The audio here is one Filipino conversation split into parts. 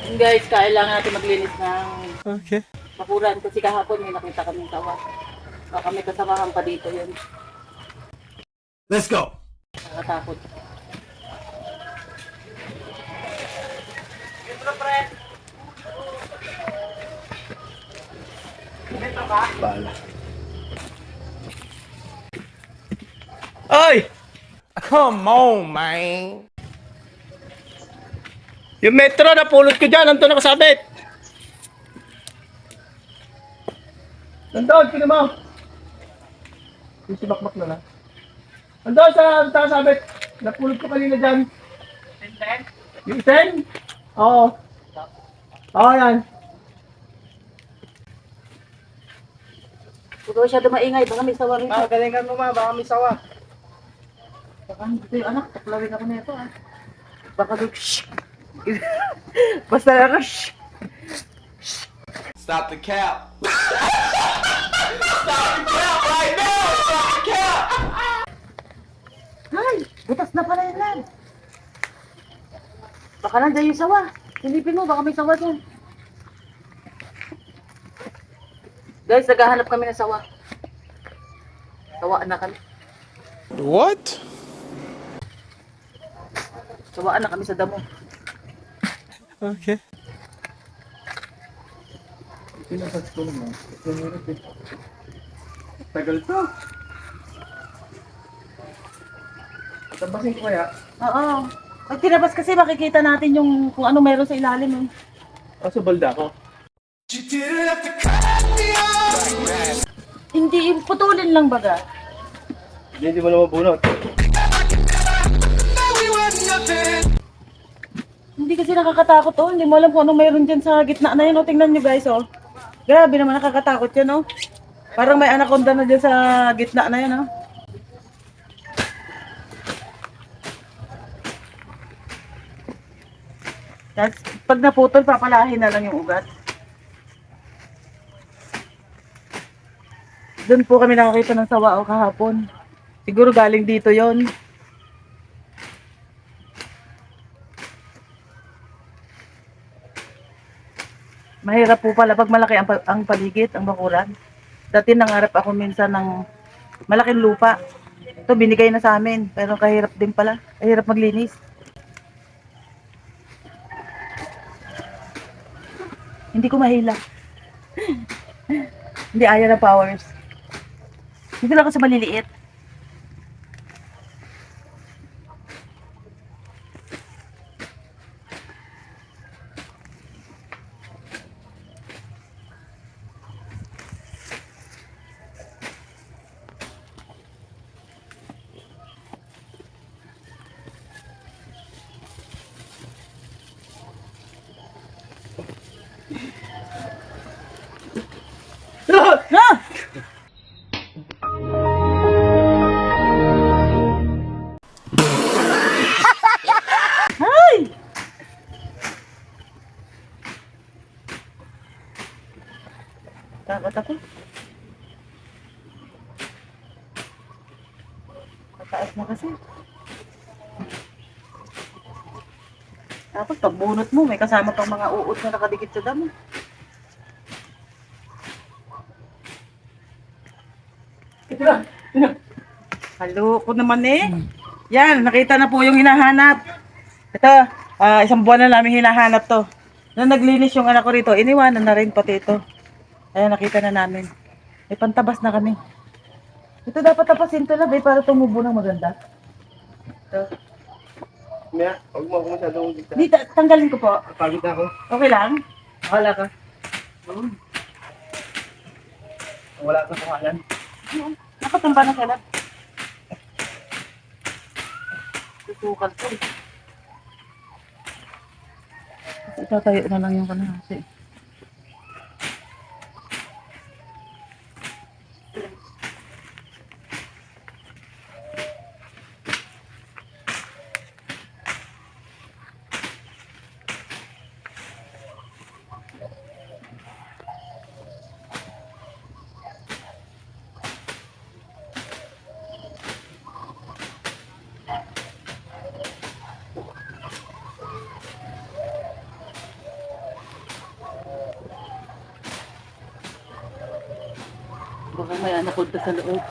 Yun guys, kailangan natin maglinis ng Okay. bakuran kasi kahapon may nakita kaming tawa. Baka may kasamahan pa dito yun. Let's go. Nakatakot. Bala. Ay! Come on, man. Yung metro na pulot ko dyan, nandun nakasabit. Nandun, sino mo? Yung sibakbak na na. Nandun sa nakasabit. Napulot ko kanina dyan. Yung 10? Oo. Oo, yan. Huwag ko siya dumaingay, baka may sawa rito. Galingan mo ma, baka may sawa. Baka dito yung anak, taklawin ako nito ah. Baka doon, shh. Basta lang, shh. Stop the cap. Stop the cap right now. Stop the cap. Ay, butas na pala yun lang. Baka nandiyan yung sawa. Silipin mo, baka may sawa dyan. Guys, naghahanap kami ng sawa. Sawaan na kami. What? Sawaan na kami sa damo. Okay. Pinasas ko naman. Tagal to. Tabasin ko kaya. Oo. Pag tinabas kasi makikita natin yung kung ano meron sa ilalim eh. Sa balda ko. Hindi, putulin lang baga. Hindi mo na mabunot. Hindi kasi nakakatakot oh. Hindi mo alam kung ano meron dyan sa gitna na yun. O, tingnan nyo guys oh. Grabe naman nakakatakot yan oh. Parang may anaconda na dyan sa gitna na yan oh. Tapos, pag naputol, papalahin na lang yung ugat. Doon po kami nakakita ng sawa o kahapon. Siguro galing dito yon. Mahirap po pala pag malaki ang paligid, ang bakuran. Dati nangarap ako minsan ng malaking lupa. Ito binigay na sa amin, pero kahirap din pala. Kahirap maglinis. Hindi ko mahila. Hindi ayaw ng powers. Dito lang ako sa maliliit. Ah! Ay! Takot ako. Mataas na kasi. Tapos pag bunot mo, may kasama pang mga uod na nakadikit sa damo. Halo ko naman eh. Yan, nakita na po yung hinahanap. Ito, isang buwan na namin hinahanap to. Nung naglinis yung anak ko rito, iniwanan na rin pati ito. Ayan, nakita na namin. May pantabas na kami. Ito dapat tapasin to lang eh, para tumubo ng maganda. Ito. Maya, huwag mo ako masyadong dito. Di, tanggalin ko po. Pagod na ako. Okay lang? Wala ka. Wala ka pangalan. Nakatumba na sila. Susukal to. Itatayo na lang yung kanasi. Baka may napunta sa loob.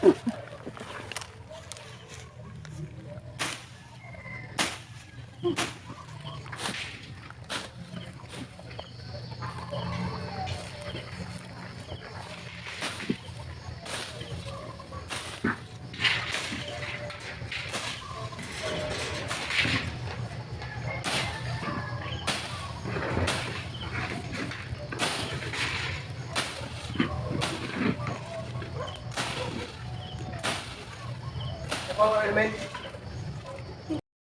Ito po, element.